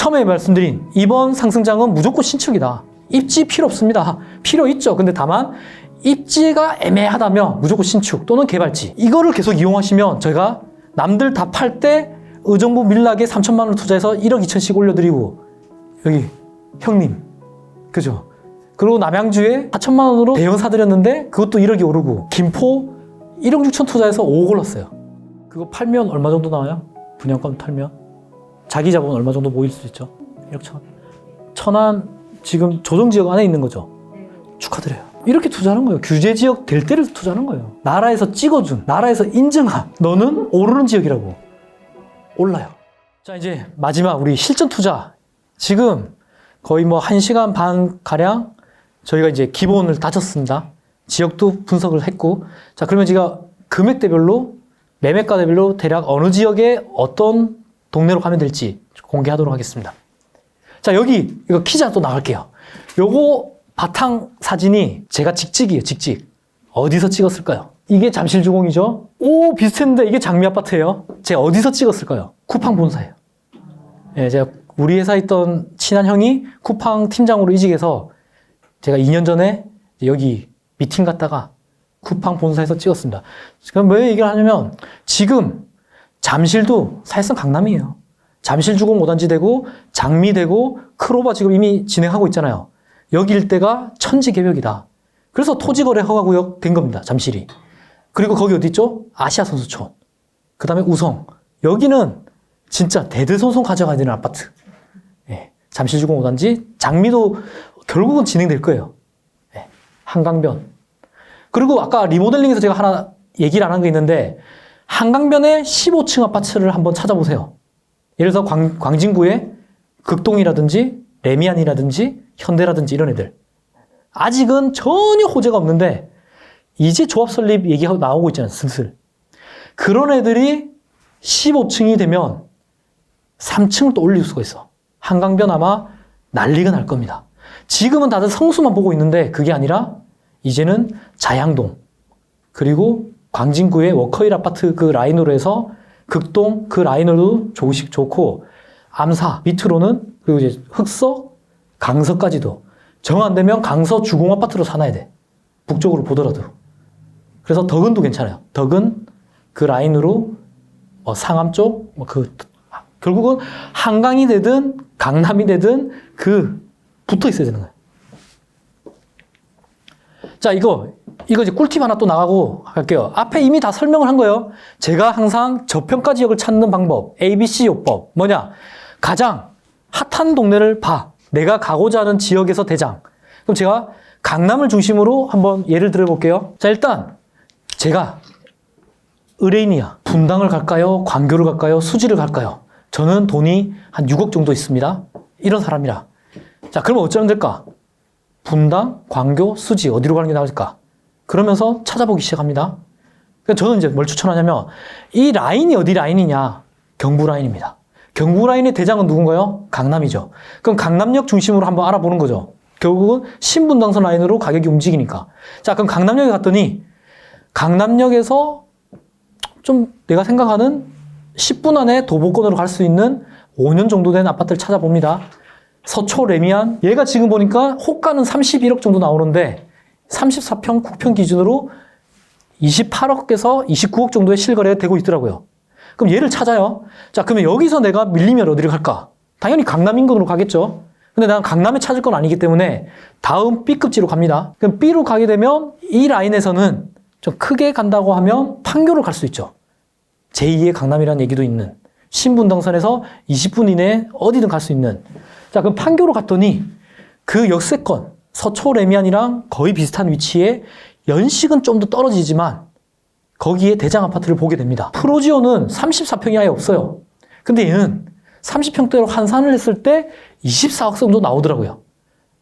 처음에 말씀드린 이번 상승장은 무조건 신축이다. 입지 필요 없습니다. 필요 있죠. 근데 다만 입지가 애매하다면 무조건 신축 또는 개발지. 이거를 계속 이용하시면 저희가 남들 다 팔 때 의정부 밀락에 3천만 원을 투자해서 1억 2천씩 올려드리고, 여기 형님, 그죠? 그리고 남양주에 4천만 원으로 대형 사드렸는데 그것도 1억이 오르고, 김포 1억 6천 투자해서 5억 올랐어요. 그거 팔면 얼마 정도 나와요? 분양권 털면? 자기 자본 얼마 정도 모일 수 있죠? 1억 천. 천안 지금 조정지역 안에 있는 거죠? 축하드려요. 이렇게 투자하는 거예요. 규제지역 될 때를 투자하는 거예요. 나라에서 찍어준, 나라에서 인정한, 너는 오르는 지역이라고. 올라요. 자, 이제 마지막 우리 실전 투자. 지금 거의 뭐 1시간 반 가량 저희가 이제 기본을 다졌습니다. 지역도 분석을 했고, 자, 그러면 제가 금액대별로, 매매가대별로 대략 어느 지역에 어떤 동네로 가면 될지 공개하도록 하겠습니다. 자, 여기 이거 퀴즈 하나 또 나갈게요. 요거 바탕 사진이 제가 직직이에요. 직직. 어디서 찍었을까요? 이게 잠실주공이죠. 오, 비슷했는데 이게 장미아파트예요. 제가 어디서 찍었을까요? 쿠팡 본사예요. 예, 제가 우리 회사에 있던 친한 형이 쿠팡 팀장으로 이직해서 제가 2년 전에 여기 미팅 갔다가 쿠팡 본사에서 찍었습니다. 그럼 왜 얘기를 하냐면, 지금 잠실도 사실상 강남이에요. 잠실주공 5단지 되고 장미 되고 크로바 지금 이미 진행하고 있잖아요. 여기 일대가 천지개벽이다. 그래서 토지거래 허가구역 된 겁니다. 잠실이. 그리고 거기 어디 있죠? 아시아선수촌. 그 다음에 우성. 여기는 진짜 대대손손 가져가야 되는 아파트. 예. 잠실주공 5단지, 장미도 결국은 진행될 거예요. 예. 한강변. 그리고 아까 리모델링에서 제가 하나 얘기를 안 한 게 있는데, 한강변에 15층 아파트를 한번 찾아보세요. 예를 들어서 광진구에 극동이라든지 레미안이라든지 현대라든지 이런 애들. 아직은 전혀 호재가 없는데 이제 조합 설립 얘기하고 나오고 있잖아요. 슬슬. 그런 애들이 15층이 되면 3층을 또 올릴 수가 있어. 한강변 아마 난리가 날 겁니다. 지금은 다들 성수만 보고 있는데 그게 아니라 이제는 자양동, 그리고 광진구의 워커힐 아파트 그 라인으로 해서 극동 그 라인으로도 조금씩 좋고, 암사 밑으로는, 그리고 이제 흑석, 강서까지도 정 안 되면 강서 주공 아파트로 사놔야 돼. 북쪽으로 보더라도. 그래서 덕은도 괜찮아요. 덕은 그 라인으로 상암 쪽, 결국은 한강이 되든 강남이 되든 붙어 있어야 되는 거예요. 자, 이거 이제 꿀팁 하나 또 나가고 할게요. 앞에 이미 다 설명을 한 거예요. 제가 항상 저평가 지역을 찾는 방법, ABC 요법. 뭐냐? 가장 핫한 동네를 봐. 내가 가고자 하는 지역에서 대장. 그럼 제가 강남을 중심으로 한번 예를 들어볼게요. 자, 일단 제가 의뢰인이야. 분당을 갈까요? 광교를 갈까요? 수지를 갈까요? 저는 돈이 한 6억 정도 있습니다. 이런 사람이라. 자, 그러면 어쩌면 될까? 분당, 광교, 수지 어디로 가는 게 나을까? 그러면서 찾아보기 시작합니다. 그러니까 저는 이제 뭘 추천하냐면, 이 라인이 어디 라인이냐? 경부 라인입니다. 경부 라인의 대장은 누군가요? 강남이죠. 그럼 강남역 중심으로 한번 알아보는 거죠. 결국은 신분당선 라인으로 가격이 움직이니까. 자, 그럼 강남역에 갔더니 강남역에서 좀 내가 생각하는 10분 안에 도보권으로 갈 수 있는 5년 정도 된 아파트를 찾아봅니다. 서초 레미안, 얘가 지금 보니까 호가는 31억 정도 나오는데 34평 국평 기준으로 28억에서 29억 정도의 실거래가 되고 있더라고요. 그럼 얘를 찾아요. 자, 그러면 여기서 내가 밀리면 어디를 갈까? 당연히 강남 인근으로 가겠죠. 근데 나는 강남에 찾을 건 아니기 때문에 다음 B급지로 갑니다. 그럼 B로 가게 되면 이 라인에서는 좀 크게 간다고 하면 판교로 갈 수 있죠. 제2의 강남이라는 얘기도 있는, 신분당선에서 20분 이내에 어디든 갈 수 있는. 자, 그럼 판교로 갔더니 그 역세권 서초 레미안이랑 거의 비슷한 위치에 연식은 좀 더 떨어지지만 거기에 대장 아파트를 보게 됩니다. 프로지오는 34평이 아예 없어요. 근데 얘는 30평대로 환산을 했을 때 24억 정도 나오더라고요.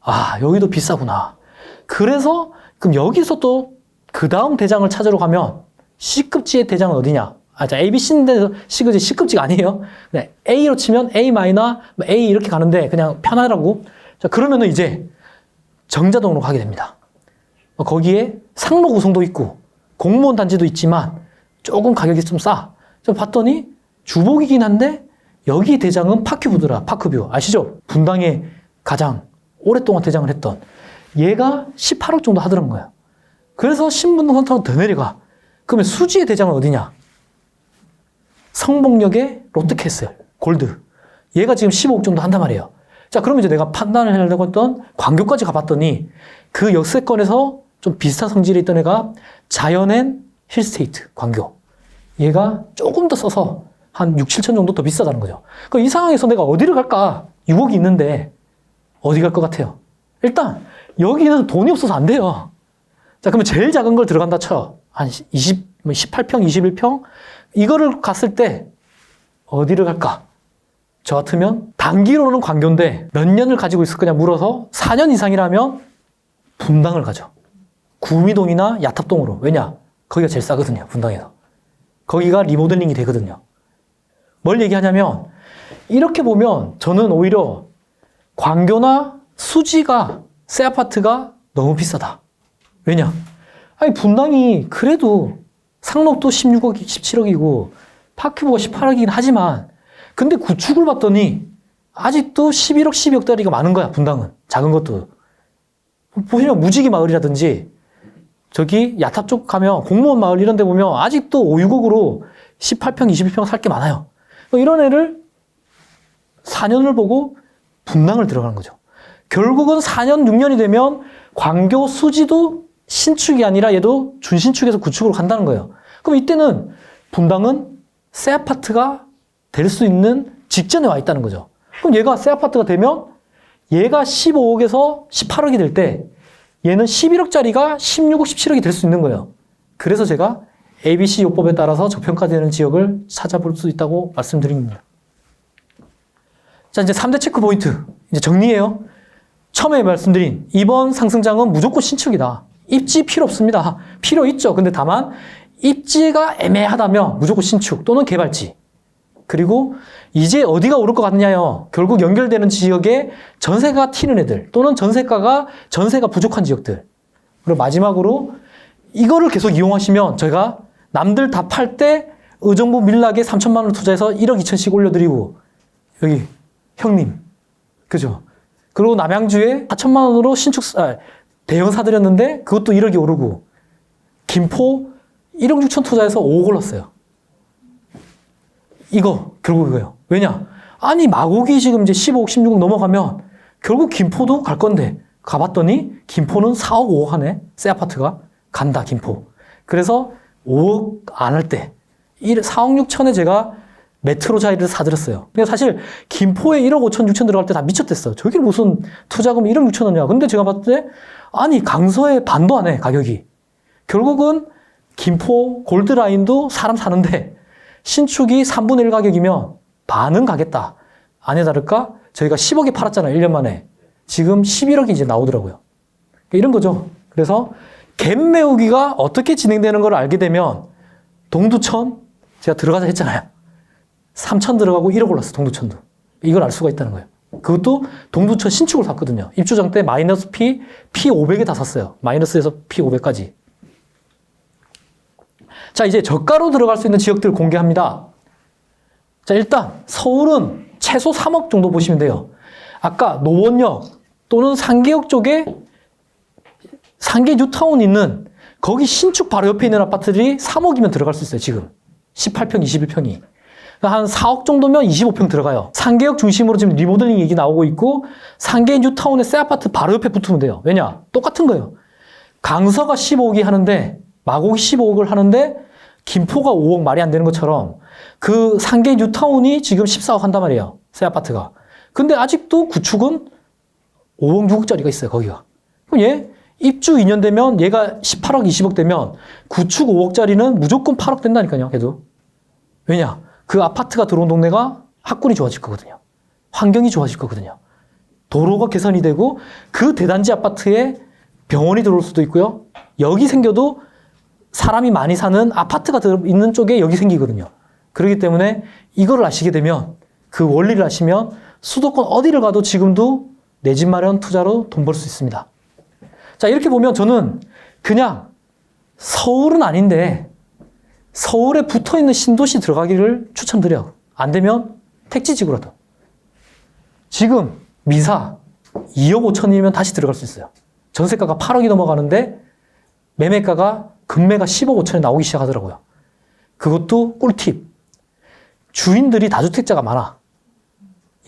아, 여기도 비싸구나. 그래서 그럼 여기서 또 그 다음 대장을 찾으러 가면 C급지의 대장은 어디냐? 자, ABC인데 C급지가 아니에요. 네, A로 치면 A 마이너, A 이렇게 가는데 그냥 편하라고. 자, 그러면은 이제 정자동으로 가게 됩니다. 거기에 상로 구성도 있고 공무원 단지도 있지만 조금 가격이 좀 싸. 저 봤더니 주복이긴 한데 여기 대장은 파큐브더라. 파크뷰. 아시죠? 분당에 가장 오랫동안 대장을 했던. 얘가 18억 정도 하더란 거예요. 그래서 신분당 선택하고 더 내려가. 그러면 수지의 대장은 어디냐? 성복역의 롯데캐슬, 골드. 얘가 지금 15억 정도 한단 말이에요. 자, 그러면 이제 내가 판단을 하려고 했던 광교까지 가봤더니 그 역세권에서 좀 비슷한 성질이 있던 애가 자이언앤 힐스테이트, 광교. 얘가 조금 더 써서 한 6, 7천 정도 더 비싸다는 거죠. 그럼 이 상황에서 내가 어디를 갈까? 6억이 있는데 어디 갈 것 같아요? 일단 여기는 돈이 없어서 안 돼요. 자, 그러면 제일 작은 걸 들어간다 쳐. 한 18평, 21평? 이거를 갔을 때 어디를 갈까? 저 같으면 단기로는 광교인데 몇 년을 가지고 있을 거냐 물어서 4년 이상이라면 분당을 가죠. 구미동이나 야탑동으로. 왜냐? 거기가 제일 싸거든요. 분당에서. 거기가 리모델링이 되거든요. 뭘 얘기하냐면 이렇게 보면 저는 오히려 광교나 수지가 새 아파트가 너무 비싸다. 왜냐? 아니 분당이 그래도 상록도 16억, 17억이고 파큐브가 18억이긴 하지만 근데 구축을 봤더니 아직도 11억, 12억짜리가 많은 거야. 분당은. 작은 것도. 보시면 무지개 마을이라든지 저기 야탑 쪽 가면 공무원 마을 이런 데 보면 아직도 5, 6억으로 18평, 21평 살 게 많아요. 이런 애를 4년을 보고 분당을 들어가는 거죠. 결국은 4년, 6년이 되면 광교 수지도 신축이 아니라 얘도 준신축에서 구축으로 간다는 거예요. 그럼 이때는 분당은 새 아파트가 될 수 있는 직전에 와 있다는 거죠. 그럼 얘가 새 아파트가 되면 얘가 15억에서 18억이 될 때 얘는 11억짜리가 16억, 17억이 될 수 있는 거예요. 그래서 제가 ABC 요법에 따라서 저평가되는 지역을 찾아볼 수 있다고 말씀드립니다. 자, 이제 3대 체크 포인트. 이제 정리해요. 처음에 말씀드린 이번 상승장은 무조건 신축이다. 입지 필요 없습니다. 필요 있죠. 근데 다만 입지가 애매하다면 무조건 신축 또는 개발지. 그리고 이제 어디가 오를 것 같느냐요. 결국 연결되는 지역에 전세가 튀는 애들 또는 전세가 부족한 지역들. 그리고 마지막으로 이거를 계속 이용하시면 저희가 남들 다 팔 때 의정부 밀락에 3천만 원을 투자해서 1억 2천씩 올려드리고 여기 형님 그죠? 그리고 남양주에 4천만 원으로 대형 사드렸는데 그것도 1억이 오르고 김포 1억 6천 투자해서 5억 올랐어요. 이거 결국 이거예요. 왜냐? 아니 마곡이 지금 이제 15억 16억 넘어가면 결국 김포도 갈 건데 가봤더니 김포는 4억 5억 하네. 새 아파트가 간다 김포. 그래서 5억 안 할 때 4억 6천에 제가 메트로 자리를 사드렸어요. 근데 사실 김포에 1억 5천 6천 들어갈 때 다 미쳤댔어요. 저게 무슨 투자금 1억 6천 원이야. 근데 제가 봤을 때 아니 강서에 반도 안 해 가격이. 결국은 김포 골드라인도 사람 사는데 신축이 3분의 1 가격이면 반은 가겠다. 아니 다를까? 저희가 10억에 팔았잖아요. 1년 만에. 지금 11억이 이제 나오더라고요. 이런 거죠. 그래서 갭 메우기가 어떻게 진행되는 걸 알게 되면 동두천 제가 들어가자 했잖아요. 3천 들어가고 1억 올랐어. 동두천도. 이걸 알 수가 있다는 거예요. 그것도 동두천 신축을 샀거든요. 입주장 때 마이너스 P500에 다 샀어요. 마이너스에서 P500까지. 자, 이제 저가로 들어갈 수 있는 지역들 공개합니다. 자, 일단 서울은 최소 3억 정도 보시면 돼요. 아까 노원역 또는 상계역 쪽에 상계 뉴타운 있는 거기 신축 바로 옆에 있는 아파트들이 3억이면 들어갈 수 있어요. 지금 18평, 21평이. 한 4억 정도면 25평 들어가요. 상계역 중심으로 지금 리모델링 얘기 나오고 있고 상계 뉴타운의 새 아파트 바로 옆에 붙으면 돼요. 왜냐? 똑같은 거예요. 강서가 15억이 하는데 마곡이 15억을 하는데 김포가 5억 말이 안 되는 것처럼 그 상계 뉴타운이 지금 14억 한단 말이에요. 새 아파트가. 근데 아직도 구축은 5억, 6억짜리가 있어요. 거기가. 그럼 얘 입주 2년 되면 얘가 18억, 20억 되면 구축 5억짜리는 무조건 8억 된다니까요. 걔도. 왜냐? 그 아파트가 들어온 동네가 학군이 좋아질 거거든요. 환경이 좋아질 거거든요. 도로가 개선이 되고 그 대단지 아파트에 병원이 들어올 수도 있고요. 여기 생겨도 사람이 많이 사는 아파트가 있는 쪽에 여기 생기거든요. 그렇기 때문에 이걸 아시게 되면 그 원리를 아시면 수도권 어디를 가도 지금도 내 집 마련 투자로 돈 벌 수 있습니다. 자, 이렇게 보면 저는 그냥 서울은 아닌데 서울에 붙어있는 신도시 들어가기를 추천드려요. 안 되면 택지지구라도. 지금 미사 2억 5천이면 다시 들어갈 수 있어요. 전세가가 8억이 넘어가는데 매매가가 금매가 10억 5천에 나오기 시작하더라고요. 그것도 꿀팁. 주인들이 다주택자가 많아.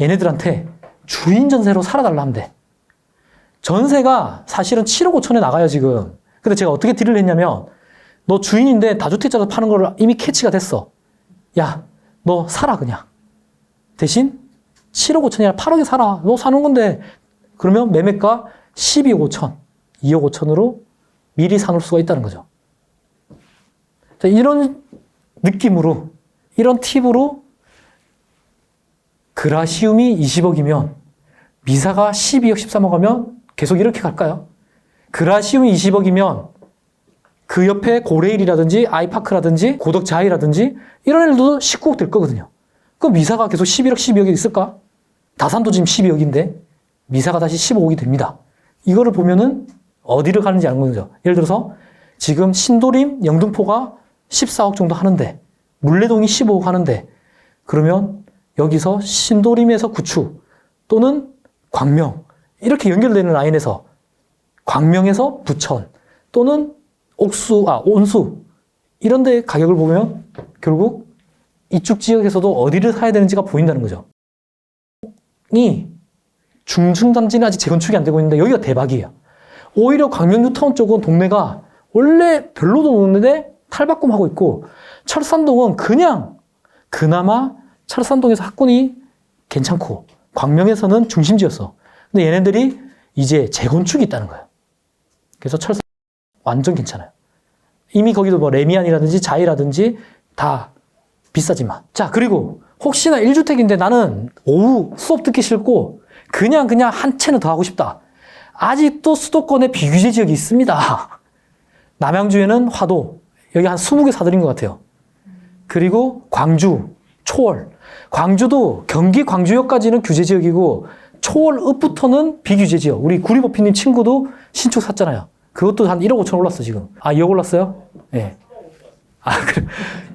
얘네들한테 주인 전세로 살아달라 하면 돼. 전세가 사실은 7억 5천에 나가요, 지금. 근데 제가 어떻게 딜을 했냐면, 너 주인인데 다주택자로 파는 걸 이미 캐치가 됐어. 야, 너 살아, 그냥. 대신 7억 5천이 아니라 8억에 살아. 너 사는 건데. 그러면 매매가 12억 5천, 2억 5천으로 미리 사놓을 수가 있다는 거죠. 자, 이런 느낌으로, 이런 팁으로 그라시움이 20억이면 미사가 12억, 13억 하면 계속 이렇게 갈까요? 그라시움이 20억이면 그 옆에 고레일이라든지 아이파크라든지 고덕자이라든지 이런 애들도 19억 될 거거든요. 그럼 미사가 계속 11억, 12억이 있을까? 다산도 지금 12억인데 미사가 다시 15억이 됩니다. 이거를 보면은 어디를 가는지 아는 거죠. 예를 들어서 지금 신도림, 영등포가 14억 정도 하는데 물레동이 15억 하는데 그러면 여기서 신도림에서 구축 또는 광명 이렇게 연결되는 라인에서 광명에서 부천 또는 온수 이런 데 가격을 보면 결국 이쪽 지역에서도 어디를 사야 되는지가 보인다는 거죠. 이 중층단지는 아직 재건축이 안 되고 있는데 여기가 대박이에요. 오히려 광명 뉴타운 쪽은 동네가 원래 별로도 없는데 탈바꿈하고 있고 철산동은 그냥 그나마 철산동에서 학군이 괜찮고 광명에서는 중심지였어. 근데 얘네들이 이제 재건축이 있다는 거예요. 그래서 철산 완전 괜찮아요. 이미 거기도 뭐 레미안이라든지 자이라든지 다 비싸지만. 자, 그리고 혹시나 1주택인데 나는 오후 수업 듣기 싫고 그냥 한 채는 더 하고 싶다. 아직도 수도권에 비규제 지역이 있습니다. 남양주에는 화도, 여기 한 20개 사들인 것 같아요. 그리고 광주, 초월. 광주도 경기 광주역까지는 규제 지역이고 초월 읍부터는 비규제 지역. 우리 구리버피님 친구도 신축 샀잖아요. 그것도 한 1억 5천 올랐어, 지금. 아, 2억 올랐어요? 예. 네. 아, 그래.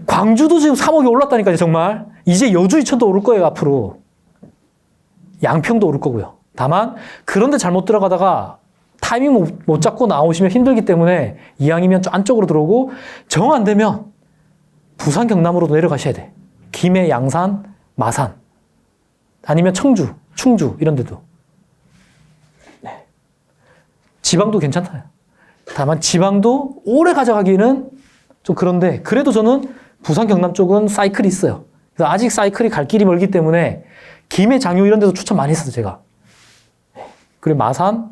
광주도 지금 3억이 올랐다니까요, 정말. 이제 여주 이천도 오를 거예요, 앞으로. 양평도 오를 거고요. 다만, 그런데 잘못 들어가다가 타이밍 못 잡고 나오시면 힘들기 때문에 이왕이면 안쪽으로 들어오고 정 안 되면 부산 경남으로도 내려가셔야 돼. 김해, 양산, 마산. 아니면 청주, 충주 이런 데도. 네. 지방도 괜찮아요. 다만 지방도 오래 가져가기는 좀 그런데 그래도 저는 부산 경남 쪽은 사이클이 있어요. 그래서 아직 사이클이 갈 길이 멀기 때문에 김해, 장유 이런 데도 추천 많이 했어요, 제가. 그리고 마산,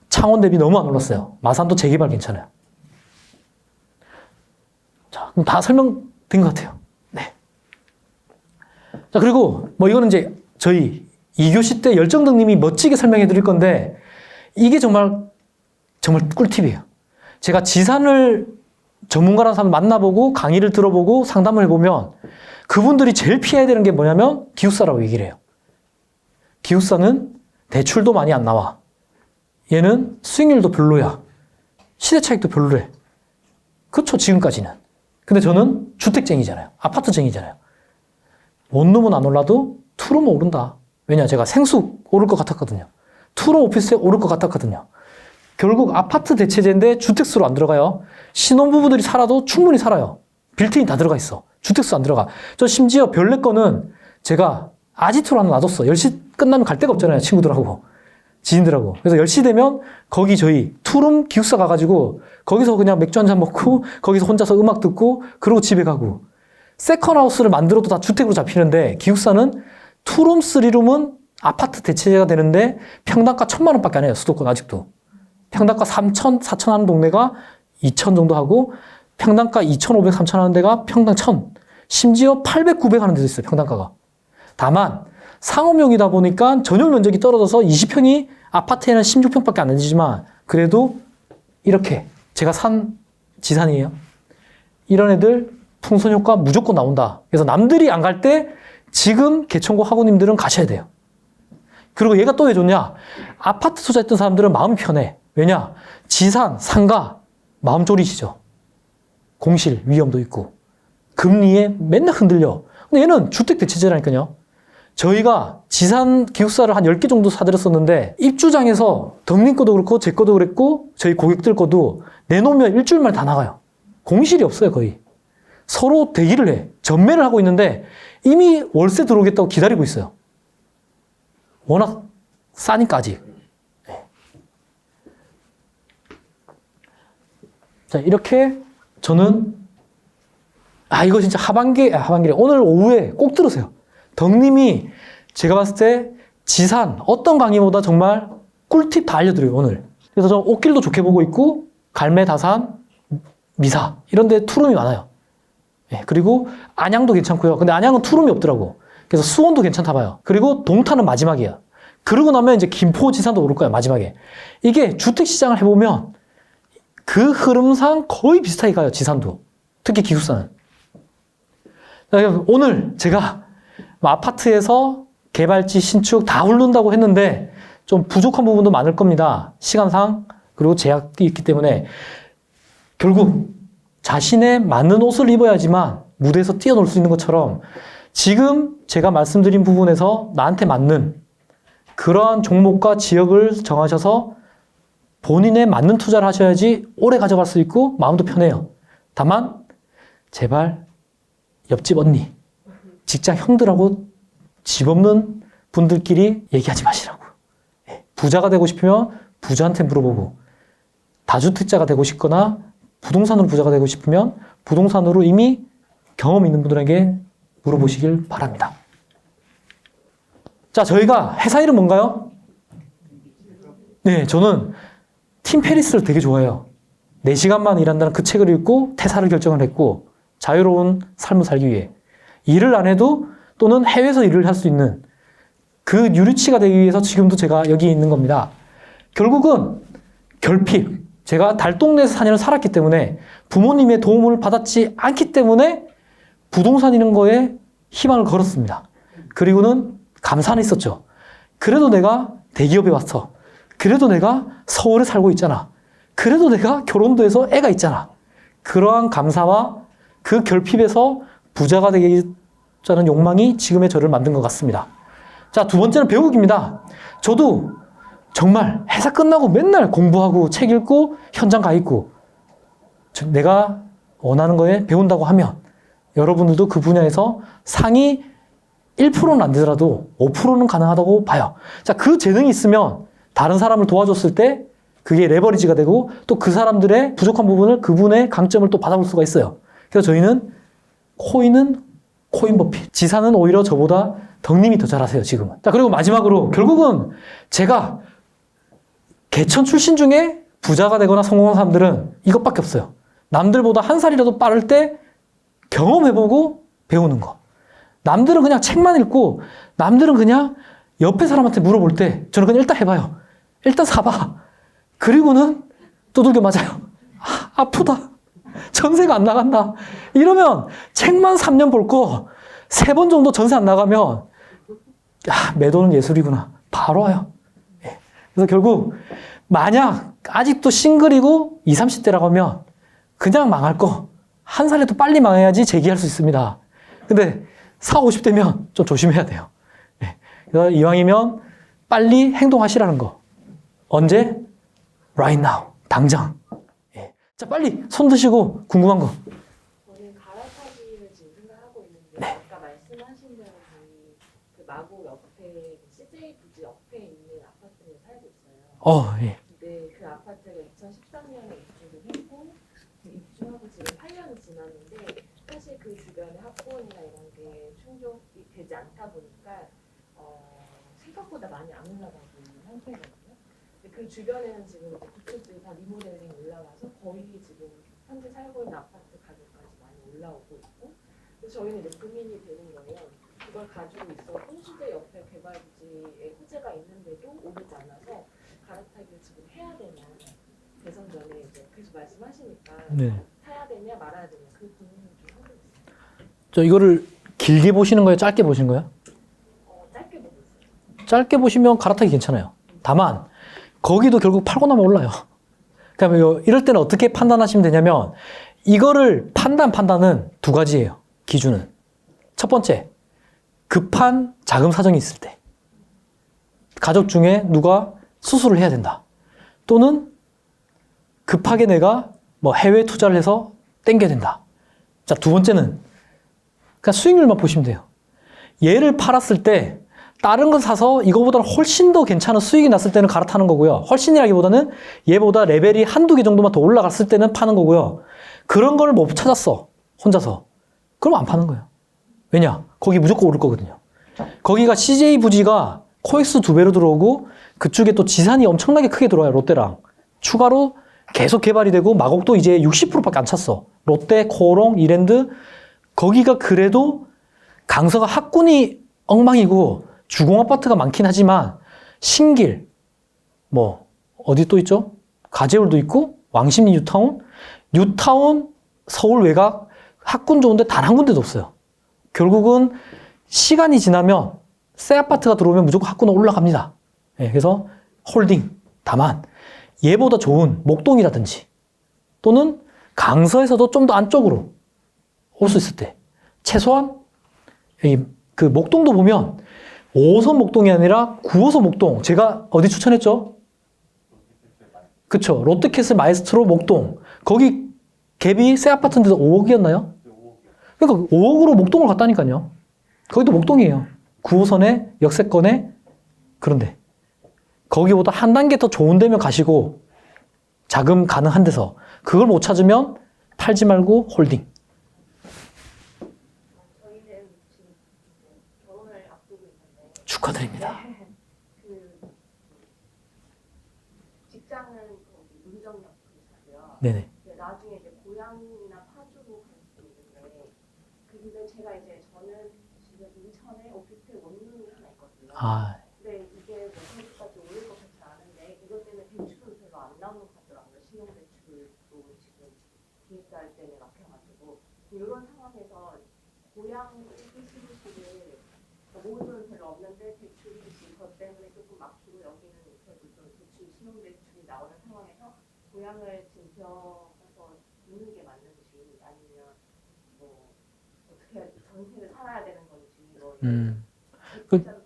창원 대비 너무 안 올랐어요. 마산도 재개발 괜찮아요. 자, 그럼 다 설명된 것 같아요. 네. 자, 그리고 뭐 이거는 이제 저희 2교시 때 열정덕님이 멋지게 설명해 드릴 건데 이게 정말 꿀팁이에요. 제가 지산을 전문가라는 사람 만나보고 강의를 들어보고 상담을 해보면 그분들이 제일 피해야 되는 게 뭐냐면 기숙사라고 얘기를 해요. 기숙사는 대출도 많이 안 나와. 얘는 수익률도 별로야. 시대 차익도 별로래. 그렇죠, 지금까지는. 근데 저는 주택쟁이잖아요. 아파트쟁이잖아요. 원룸은 안 올라도 투룸은 오른다. 왜냐, 제가 생수 오를 것 같았거든요. 투룸 오피스에 오를 것 같았거든요. 결국 아파트 대체제인데 주택수로 안 들어가요. 신혼부부들이 살아도 충분히 살아요. 빌트인 다 들어가 있어. 주택수 안 들어가. 저 심지어 별내 거는 제가 아지트로 하나 놔뒀어. 10시 끝나면 갈 데가 없잖아요. 친구들하고. 지인들하고. 그래서 10시 되면 거기 저희 투룸 기숙사 가가지고 거기서 그냥 맥주 한잔 먹고 거기서 혼자서 음악 듣고 그러고 집에 가고. 세컨하우스를 만들어도 다 주택으로 잡히는데 기숙사는 투룸, 쓰리룸은 아파트 대체제가 되는데 평당가 1,000만 원밖에 안 해요. 수도권 아직도. 평당가 3,000, 4,000 하는 동네가 2,000 정도 하고 평당가 2,500, 3,000 하는 데가 평당 1,000. 심지어 800, 900 하는 데도 있어요. 평당가가. 다만 상업용이다 보니까 전용 면적이 떨어져서 20평이 아파트에는 16평밖에 안 되지만 그래도 이렇게 제가 산 지산이에요. 이런 애들 풍선효과 무조건 나온다. 그래서 남들이 안 갈 때 지금 개천고 학우님들은 가셔야 돼요. 그리고 얘가 또 왜 좋냐? 아파트 투자했던 사람들은 마음이 편해. 왜냐? 지산, 상가 마음 졸이시죠. 공실 위험도 있고 금리에 맨날 흔들려. 근데 얘는 주택 대체제라니까요. 저희가 지산 기숙사를 한 10개 정도 사들였었는데 입주장에서 덕님 거도 그렇고 제 거도 그랬고 저희 고객들 거도 내놓으면 일주일 만에 다 나가요. 공실이 없어요, 거의. 서로 대기를 해. 전매를 하고 있는데 이미 월세 들어오겠다고 기다리고 있어요. 워낙 싸니까 아직. 네. 자, 이렇게 저는 이거 진짜 하반기래. 오늘 오후에 꼭 들으세요. 덕님이 제가 봤을 때 지산 어떤 강의보다 정말 꿀팁 다 알려드려요, 오늘. 그래서 저 옷길도 좋게 보고 있고 갈매, 다산, 미사 이런 데 투룸이 많아요. 예, 그리고 안양도 괜찮고요. 근데 안양은 투룸이 없더라고. 그래서 수원도 괜찮다 봐요. 그리고 동탄은 마지막이야. 그러고 나면 이제 김포, 지산도 오를 거야, 마지막에. 이게 주택시장을 해보면 그 흐름상 거의 비슷하게 가요, 지산도. 특히 기숙사는. 오늘 제가 아파트에서 개발지 신축 다 흐른다고 했는데 좀 부족한 부분도 많을 겁니다. 시간상 그리고 제약이 있기 때문에 결국 자신에 맞는 옷을 입어야지만 무대에서 뛰어놀 수 있는 것처럼 지금 제가 말씀드린 부분에서 나한테 맞는 그러한 종목과 지역을 정하셔서 본인에 맞는 투자를 하셔야지 오래 가져갈 수 있고 마음도 편해요. 다만 제발 옆집 언니, 직장 형들하고 집 없는 분들끼리 얘기하지 마시라고. 부자가 되고 싶으면 부자한테 물어보고 다주택자가 되고 싶거나 부동산으로 부자가 되고 싶으면 부동산으로 이미 경험 있는 분들에게 물어보시길 바랍니다. 자, 저희가 회사 이름 뭔가요? 네, 저는 팀 페리스를 되게 좋아해요. 4시간만 일한다는 그 책을 읽고 퇴사를 결정을 했고 자유로운 삶을 살기 위해 일을 안 해도 또는 해외에서 일을 할 수 있는 그 유리치가 되기 위해서 지금도 제가 여기 있는 겁니다. 결국은 결핍, 제가 달동네에서 4년을 살았기 때문에 부모님의 도움을 받았지 않기 때문에 부동산 이런 거에 희망을 걸었습니다. 그리고는 감사는 있었죠. 그래도 내가 대기업에 왔어. 그래도 내가 서울에 살고 있잖아. 그래도 내가 결혼도 해서 애가 있잖아. 그러한 감사와 그 결핍에서 부자가 되겠다는 욕망이 지금의 저를 만든 것 같습니다. 자, 두 번째는 배우기입니다. 저도 정말 회사 끝나고 맨날 공부하고 책 읽고 현장 가 있고 내가 원하는 거에 배운다고 하면 여러분들도 그 분야에서 상위 1%는 안 되더라도 5%는 가능하다고 봐요. 자, 그 재능이 있으면 다른 사람을 도와줬을 때 그게 레버리지가 되고 또 그 사람들의 부족한 부분을 그분의 강점을 또 받아볼 수가 있어요. 그래서 저희는 코인은 코인 버핏, 지산은 오히려 저보다 덕님이 더 잘하세요, 지금은. 자, 그리고 마지막으로 결국은 제가 개천 출신 중에 부자가 되거나 성공한 사람들은 이것밖에 없어요. 남들보다 한 살이라도 빠를 때 경험해보고 배우는 거. 남들은 그냥 책만 읽고 남들은 그냥 옆에 사람한테 물어볼 때 저는 그냥 일단 해봐요. 일단 사봐. 그리고는 두들겨 맞아요. 아프다. 전세가 안 나간다. 이러면 책만 3년 볼 거 3번 정도 전세 안 나가면 매도는 예술이구나. 바로 와요. 그래서 결국 만약 아직도 싱글이고 20, 30대라고 하면 그냥 망할 거 한 살에도 빨리 망해야지 재기할 수 있습니다. 근데 40, 50대면 좀 조심해야 돼요. 그래서 이왕이면 빨리 행동하시라는 거. 언제? Right now. 당장. 자, 빨리 손 드시고 궁금한 거. 저는 갈아타기를 지금 생각하고 있는데 네. 아까 말씀하신 대로 그 마곡 옆에 CJ 부지 옆에 있는 아파트에 살고 있어요. 예. 근데 그 아파트가 2013년에 입주를 했고 입주하고 지금 8년이 지났는데 사실 그 주변에 학군이나 이런 게 충족이 되지 않다 보니까 생각보다 많이 안 올라가고 있는 상태거든요. 그 주변에는 지금 이제 구축들이 다 리모델링 올라가서 거의 지금 현재 살고 있는 아파트 가격까지 많이 올라오고 있고, 그래서 저희는 이제 고민이 되는 거예요. 그걸 가지고 있어도 시대 옆에 개발부지에 호재가 있는데도 오르지 않아서 갈아타기를 지금 해야 되냐, 대선 전에 이제 계속 말씀하시니까 사야 되냐 말아야 되냐 그 고민을 좀 하고 있어요. 저 이거를 길게 보시는 거예요? 짧게 보시는 거예요? 짧게 보고 있어요. 짧게 보시면 갈아타기 괜찮아요. 다만 거기도 결국 팔고 나면 올라요. 그러니까 이럴 때는 어떻게 판단하시면 되냐면 이거를 판단은 두 가지예요. 기준은. 첫 번째, 급한 자금 사정이 있을 때, 가족 중에 누가 수술을 해야 된다. 또는 급하게 내가 뭐 해외 투자를 해서 땡겨야 된다. 자, 두 번째는 그냥 수익률만 보시면 돼요. 얘를 팔았을 때 다른 건 사서 이거보다 훨씬 더 괜찮은 수익이 났을 때는 갈아타는 거고요. 훨씬이라기보다는 얘보다 레벨이 한두 개 정도만 더 올라갔을 때는 파는 거고요. 그런 걸 못 찾았어. 혼자서. 그럼 안 파는 거예요. 왜냐? 거기 무조건 오를 거거든요. 거기가 CJ 부지가 코엑스 2배로 들어오고 그쪽에 또 지산이 엄청나게 크게 들어와요. 롯데랑. 추가로 계속 개발이 되고 마곡도 이제 60%밖에 안 찼어. 롯데, 코오롱, 이랜드. 거기가 그래도 강서가 학군이 엉망이고 주공아파트가 많긴 하지만 신길, 뭐 어디 또 있죠? 가재울도 있고 왕십리 뉴타운 서울 외곽 학군 좋은데 단 한 군데도 없어요. 결국은 시간이 지나면 새 아파트가 들어오면 무조건 학군은 올라갑니다. 네, 그래서 홀딩. 다만 얘보다 좋은 목동이라든지 또는 강서에서도 좀 더 안쪽으로 올 수 있을 때 최소한 그 목동도 보면 5호선 목동이 아니라 9호선 목동. 제가 어디 추천했죠? 그쵸. 롯데캐슬 마에스트로 목동. 거기 갭이 새 아파트인데도 5억이었나요? 그러니까 5억으로 목동을 갔다니까요. 거기도 목동이에요. 9호선에 역세권에 그런데 거기보다 한 단계 더 좋은 데면 가시고 자금 가능한 데서 그걸 못 찾으면 팔지 말고 홀딩. 저희는 지금 결혼을 앞두고 있는데 축하드립니다. 그 직장은 거기 문정역 근처고요. 네네. 나중에 이제 고향이나 파주로 갈 수도 있는데 근데 제가 이제 저는 지금 인천에 오피스텔 원룸이 하나 있거든요. 아, 근데 이게 뭐 서울까지 오를 것 같지 않은데 이것 때문에 대출은 별로 안 나오는 것 같더라고요. 신용대출도 지금 DSR 때문에 막혀가지고 이런 상황에서 고향 시루시를 모은 돈은 별로 없는데 대출이 그것 때문에 조금 막히고 여기는 그래도 좀 대출 신용대출이 나오는 상황에서 고향을 증평해서 있는 게 맞는지 아니면 뭐 어떻게 해야 전세를 살아야 되는 건지 뭐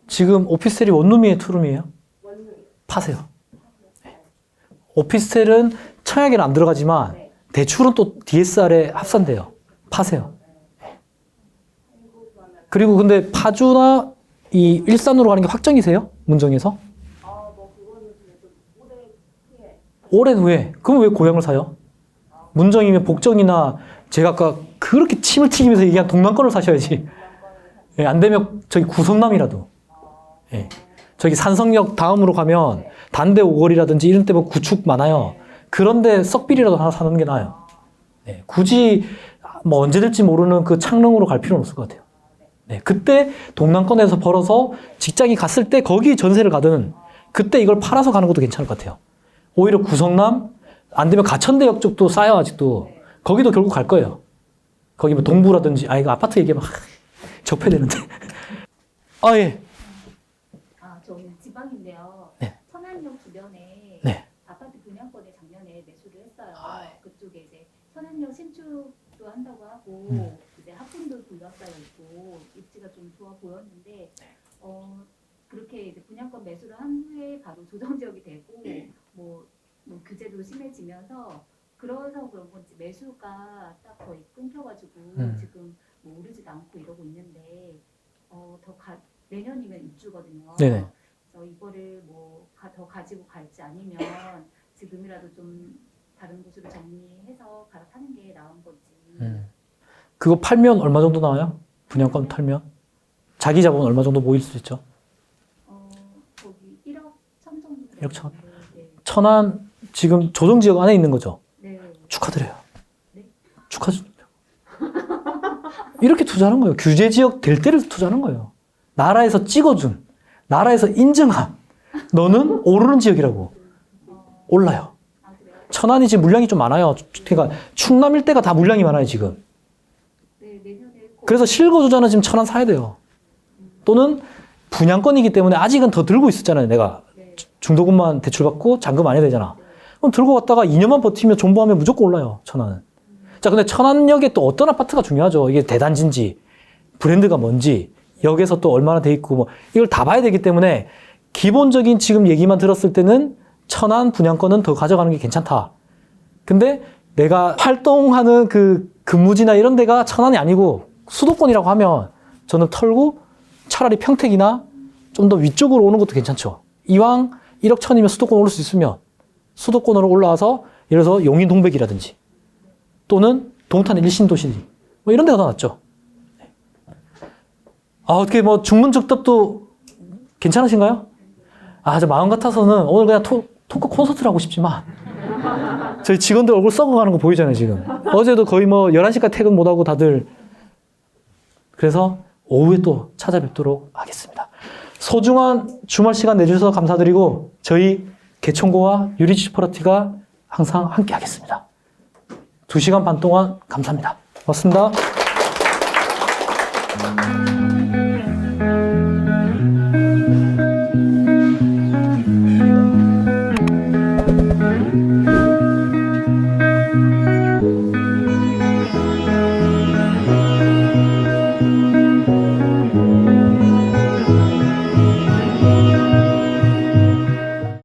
지금 오피스텔이 원룸이에요, 투룸이에요? 원룸 파세요. 오피스텔은 청약에는 안 들어가지만 네. 대출은 또 DSR에 합산돼요. 파세요. 그리고 근데 파주나 이 일산으로 가는 게 확정이세요? 문정에서? 뭐 그거는 그래도 오래 후에 오랜 후에. 그럼 왜 고향을 사요? 문정이면 복정이나 제가 아까 그렇게 침을 튀기면서 얘기한 동남권을 사셔야지. 예, 안 되면 저기 구성남이라도. 예. 저기 산성역 다음으로 가면 단대 오거리라든지 이런 데 보면 구축 많아요. 그런데 썩비리라도 하나 사는 게 나아요. 예, 굳이 뭐 언제 될지 모르는 그 창릉으로 갈 필요는 없을 것 같아요. 네, 그때 동남권에서 벌어서 직장이 갔을 때 거기 전세를 가든 그때 이걸 팔아서 가는 것도 괜찮을 것 같아요. 오히려 구성남 안 되면 가천대역 쪽도 싸요 아직도. 거기도 결국 갈 거예요. 거기 뭐 동부라든지 이거 아파트 얘기하면 접해되는데. 아 예. 저는 지방인데요. 네. 천안역 주변에 네. 아파트 분양권에 작년에 매수를 했어요. 예. 그쪽에 이제 천안역 신축도 한다고 하고 이제 학군도 둘러싸여 있고 입지가 좀 좋아 보였는데 그렇게 이제 분양권 매수를 한 후에 바로 조정 지역이 되고 뭐 규제도 심해지면서 그래서 그런 건지 매수가 딱 거의 끊겨가지고 지금 뭐 오르지도 않고 이러고 있는데 내년이면 입주거든요. 네네. 그래서 이거를 뭐 더 가지고 갈지 아니면 지금이라도 좀 다른 곳으로 정리해서 갈아타는 게 나은 건지. 그거 팔면 얼마 정도 나와요? 분양권 팔면? 자기 자본 얼마 정도 모일 수 있죠? 거기 1억 1천 정도. 1억 천. 네. 천안 지금 조정지역 안에 있는 거죠? 네. 축하드려요. 네? 축하드립니다. 이렇게 투자하는 거예요. 규제지역 될 때를 투자하는 거예요. 나라에서 찍어준, 나라에서 인정한 너는 오르는 지역이라고. 올라요. 그래요? 천안이 지금 물량이 좀 많아요. 그러니까 충남 일대가 다 물량이 많아요 지금. 네, 내년에 그래서 실거주자는 지금 천안 사야 돼요. 또는 분양권이기 때문에 아직은 더 들고 있었잖아요. 내가 네. 중도금만 대출받고 잔금 안 해야 되잖아. 그럼 들고 갔다가 2년만 버티면 존버하면 무조건 올라요. 천안은. 자, 근데 천안역에 또 어떤 아파트가 중요하죠. 이게 대단지인지 브랜드가 뭔지 역에서 또 얼마나 돼 있고 뭐 이걸 다 봐야 되기 때문에 기본적인 지금 얘기만 들었을 때는 천안 분양권은 더 가져가는 게 괜찮다. 근데 내가 활동하는 그 근무지나 이런 데가 천안이 아니고 수도권이라고 하면 저는 털고 차라리 평택이나 좀 더 위쪽으로 오는 것도 괜찮죠. 이왕 1억 천이면 수도권 올 수 있으면 수도권으로 올라와서 예를 들어서 용인 동백이라든지 또는 동탄 일신도시 뭐 이런 데가 더 낫죠. 아, 어떻게 뭐 중문적답도 괜찮으신가요? 아, 저 마음 같아서는 오늘 그냥 토크 콘서트를 하고 싶지만 저희 직원들 얼굴 썩어가는 거 보이잖아요, 지금. 어제도 거의 뭐 11시까지 퇴근 못하고 다들. 그래서 오후에 또 찾아뵙도록 하겠습니다. 소중한 주말 시간 내주셔서 감사드리고 저희 개천고와 유리지슈퍼러티가 항상 함께 하겠습니다. 2시간 반 동안 감사합니다. 고맙습니다.